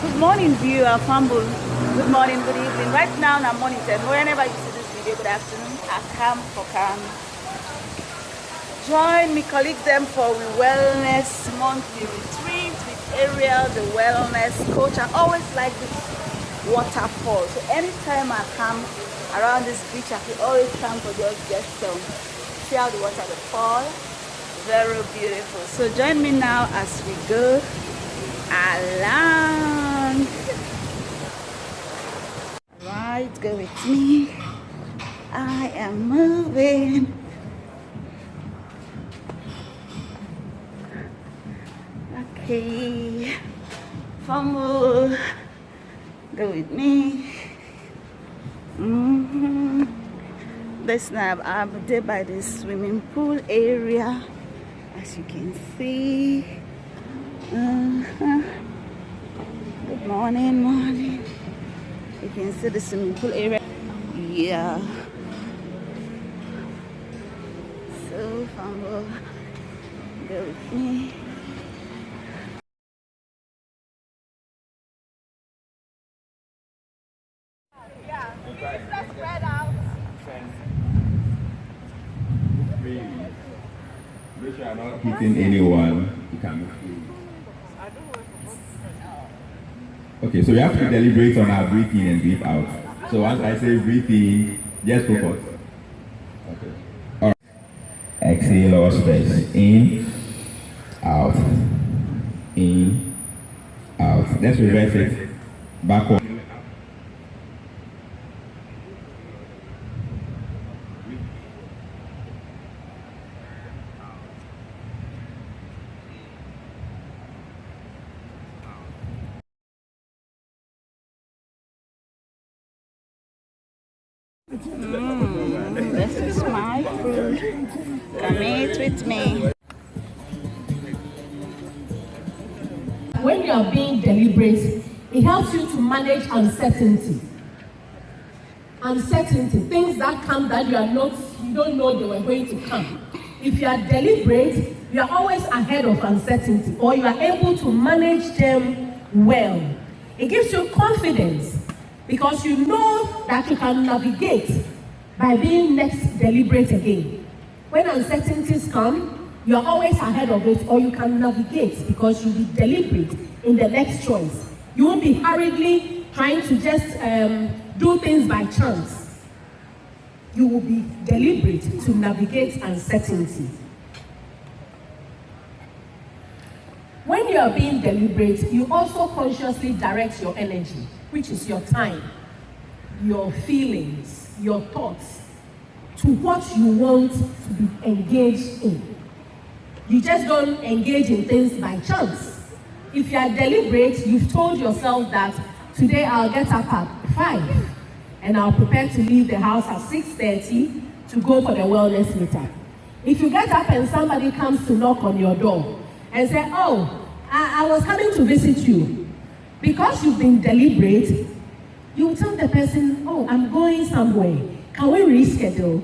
Good morning, viewer, Fumble. Good morning, good evening. Right now, I'm morning 10. Whenever you see this video, good afternoon. Akam for Kam. Join me, colleagues, them for Wellness Monthly Retreat with Ariel, the Wellness Coach. I always like this waterfall. So anytime I come around this beach, I can always come for just get some. See how the water will fall. Very beautiful. So join me now as we go along. Right, go with me. I am moving. Okay, Fumble, go with me. This now I'm there by the swimming pool area, as you can see. Good morning. You can see the swimming pool area. Yeah. So Fumble, go with me. Spread out. Make sure I'm not hitting anyone. You can move. Okay, so we have to deliberate on our breathe in and breathe out. So once I say breathe in, just focus. Okay. All right. Exhale or space. In, out. In, out. Let's reverse it. Backward. This is my food. Come eat with me. When you are being deliberate, it helps you to manage uncertainty. Things that come that you don't know they were going to come. If you are deliberate, you are always ahead of uncertainty, or you are able to manage them well. It gives you confidence because you know that you can navigate by being next deliberate again. When uncertainties come, you are always ahead of it, or you can navigate because you'll be deliberate in the next choice. You won't be hurriedly trying to just do things by chance. You will be deliberate to navigate uncertainty. When you are being deliberate, you also consciously direct your energy, which is your time, your feelings, your thoughts, to what you want to be engaged in. You just don't engage in things by chance. If you are deliberate, you've told yourself that today I'll get up at 5 and I'll prepare to leave the house at 6:30 to go for the wellness meetup. If you get up and somebody comes to knock on your door and say, oh, I was coming to visit you, because you've been deliberate, you tell the person, oh, I'm going somewhere. Can we reschedule?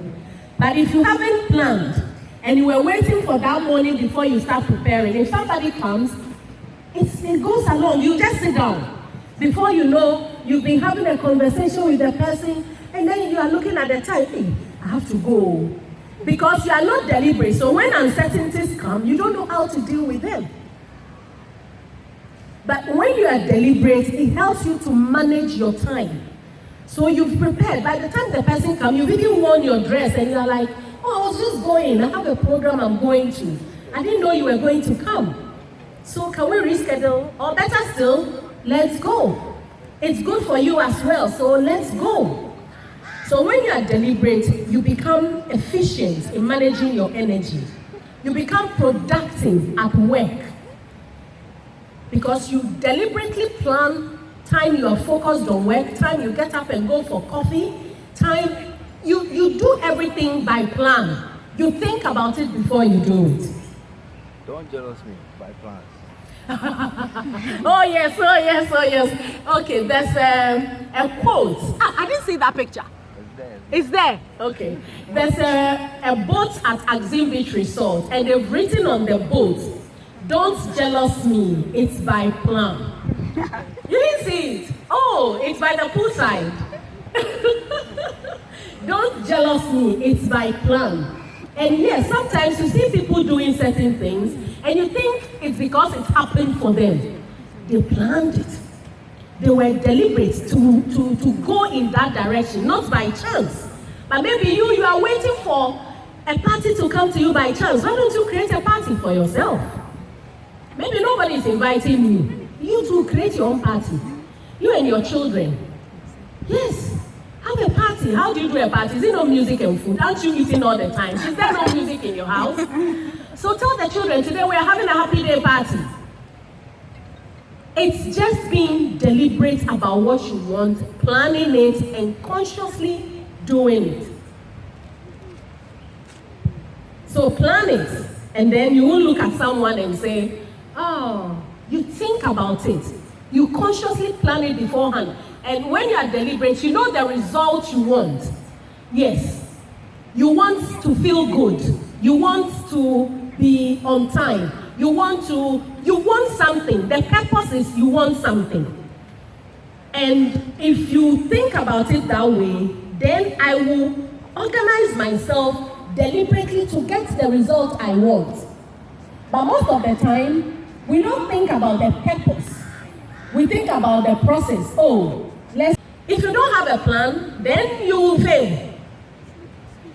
But if you haven't planned and you were waiting for that morning before you start preparing, if somebody comes, it goes along. You just sit down. Before you know, you've been having a conversation with the person, and then you are looking at the time, hey, I have to go. Because you are not deliberate. So when uncertainties come, you don't know how to deal with them. But when you are deliberate, it helps you to manage your time. So you've prepared. By the time the person comes, you've even worn your dress and you're like, oh, I was just going. I have a program I'm going to. I didn't know you were going to come. So can we reschedule? Or better still, let's go. It's good for you as well, so let's go. So when you are deliberate, you become efficient in managing your energy. You become productive at work. Because you deliberately plan time you are focused on work, time you get up and go for coffee, time you do everything by plan. You think about it before you do it. Don't jealous me by plans. Oh yes. Okay, there's a quote. I didn't see that picture. It's there. Okay. There's a boat at Axim Beach Resort, and they've written on the boat, "Don't jealous me, it's by plan." You didn't see it? Oh, it's by the poolside. Don't jealous me, it's by plan. And yes, sometimes you see people doing certain things and you think it's because it's happened for them. They planned it. They were deliberate to go in that direction, not by chance. But maybe you are waiting for a party to come to you by chance. Why don't you create a party for yourself? Maybe nobody is inviting you. You too create your own party. You and your children. Yes. Have a party. How do you do a party? Is it no music and food? Aren't you eating all the time? Is there no music in your house? So tell the children today we are having a happy day party. It's just being deliberate about what you want, planning it, and consciously doing it. So plan it, and then you will look at someone and say, oh, you think about it. You consciously plan it beforehand. And when you are deliberate, you know the result you want. Yes. You want to feel good. You want to be on time. You want something. The purpose is you want something. And if you think about it that way, then I will organize myself deliberately to get the result I want. But most of the time, we don't think about the purpose. We think about the process. If you don't have a plan, then you will fail.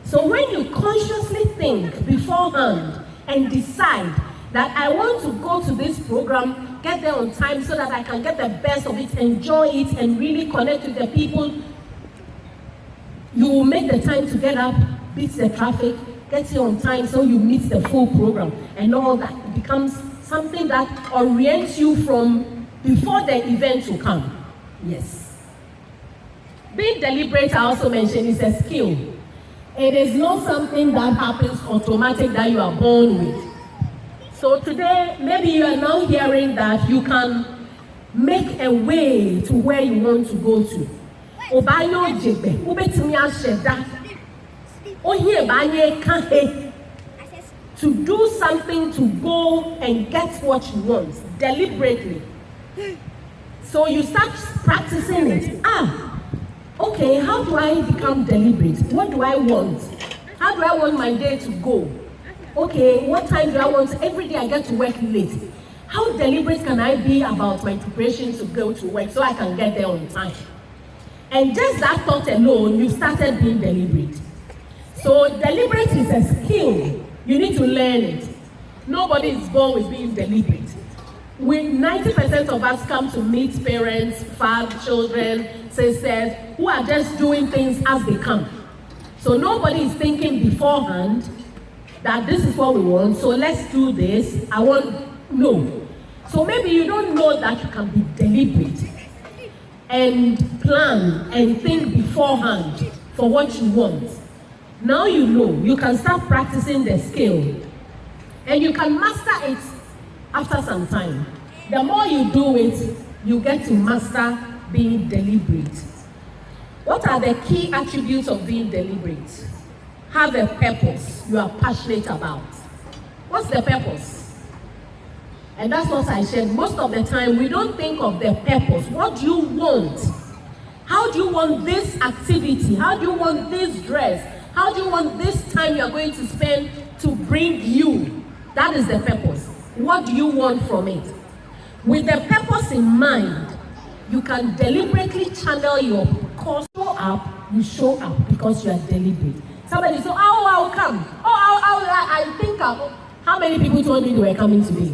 So when you consciously think beforehand and decide that I want to go to this program, get there on time so that I can get the best of it, enjoy it, and really connect with the people, you will make the time to get up, beat the traffic, get here on time so you meet the full program, and all that. It becomes something that orients you from before the event will come. Yes. Being deliberate, I also mentioned, is a skill. It is not something that happens automatic that you are born with. So today, maybe you are now hearing that you can make a way to where you want to go to. To do something to go and get what you want deliberately. So you start practicing it. Okay, how do I become deliberate? What do I want? How do I want my day to go? Okay, what time do I want? Every day I get to work late. How deliberate can I be about my preparation to go to work so I can get there on time? And just that thought alone, you started being deliberate. So deliberate is a skill. You need to learn it. Nobody is born with being deliberate. 90% of us come to meet parents, fathers, children, sisters, who are just doing things as they come. So nobody is thinking beforehand that this is what we want, so let's do this. No. So maybe you don't know that you can be deliberate and plan and think beforehand for what you want. Now you know, you can start practicing the skill and you can master it after some time. The more you do it, you get to master being deliberate. What are the key attributes of being deliberate? Have a purpose you are passionate about. What's the purpose? And that's what I said. Most of the time, we don't think of the purpose. What do you want? How do you want this activity? How do you want this dress? How do you want this time you're going to spend to bring you? That is the purpose. What do you want from it? With the purpose in mind, you can deliberately channel your course. You show up because you are deliberate. Somebody said, I'll come. I think how many people told me they were coming today?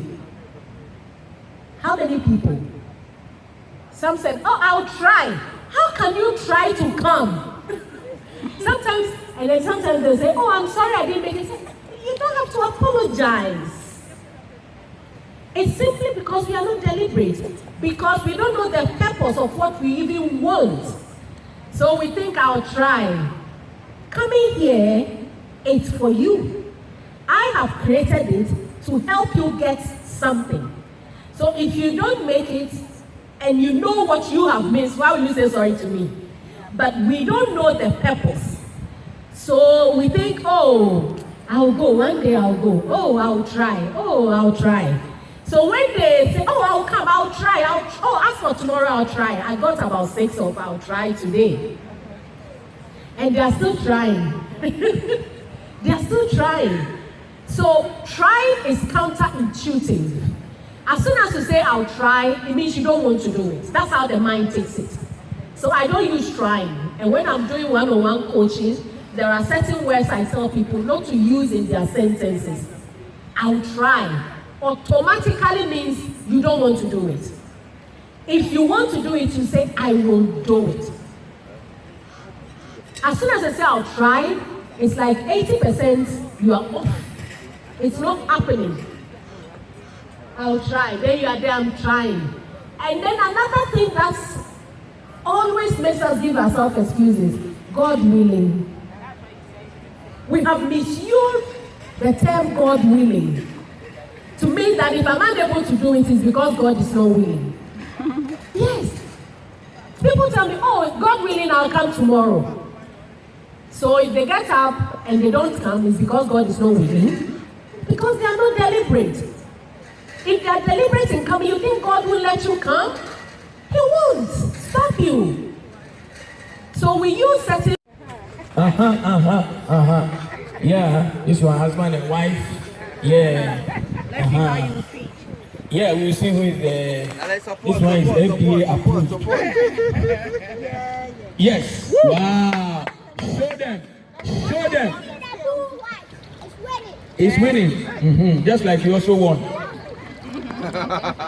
How many people? Some said, I'll try. How can you try to come? Sometimes they say, I'm sorry I didn't make it. You don't have to apologize. It's simply because we are not deliberate. Because we don't know the purpose of what we even want. So we think I'll try. Coming here, it's for you. I have created it to help you get something. So if you don't make it, and you know what you have missed, why will you say sorry to me? But we don't know the purpose. So we think, I'll go, one day I'll go. I'll try. So when they say, oh, I'll come, I'll try, as for tomorrow, I'll try. I got about 6 of I'll try today. And they're still trying. They're still trying. So trying is counterintuitive. As soon as you say, I'll try, it means you don't want to do it. That's how the mind takes it. So I don't use trying. And when I'm doing one-on-one coaching, there are certain words I tell people not to use in their sentences. I'll try. Automatically means you don't want to do it. If you want to do it, you say, I will do it. As soon as I say I'll try, it's like 80% you are off. It's not happening. I'll try. Then you are there, I'm trying. And then another thing that's always makes us give ourselves excuses, God willing. We have misused the term God willing to mean that if I'm unable to do it, it's because God is not willing. Yes. People tell me, oh, God willing, I'll come tomorrow. So if they get up and they don't come, it's because God is not willing. Because they are not deliberate. If they are deliberate in coming, you think God will let you come? He won't stop you. So we use certain... Yeah, this one, husband and wife. Yeah. Yeah, we'll see who is the... This one is FDA approved. Yes. Wow. Show them. Show them. It's winning. Just like you also won.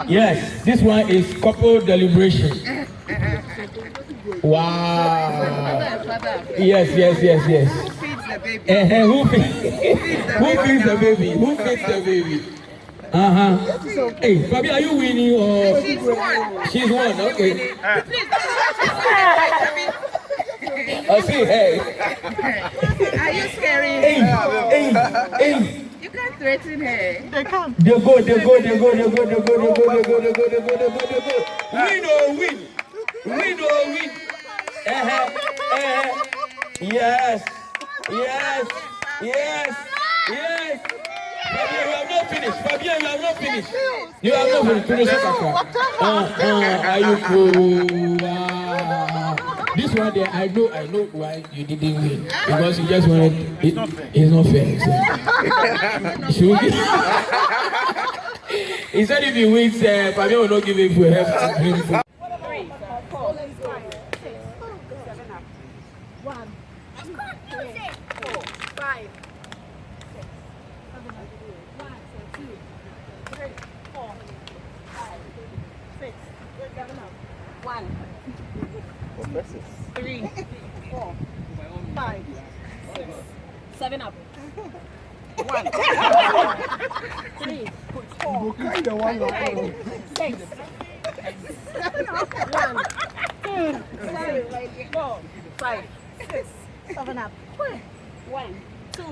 Yes, this one is couple deliberation. Wow. Yes. Who feeds the baby? Who feeds the baby? Who feeds the baby? Hey, Fabi, are you winning or? She's won. She's won. Okay. Please don't I see. Hey. Are you scary? Hey. You can't threaten her. They go. Win or win. Yes. Fabian, you have not finished. You have not finished. Are you cool? Wow. This one there, I know why you didn't win. Because you just wanted it. It's not fair. Should we? He said if he wins, Fabian will not give him for help. Three, 4, 5, 6, 7 up. 1, 3, 4, 5, 6, 7 up. 1, 2, 3, 4, 5, 6, 7 up. 1, 2,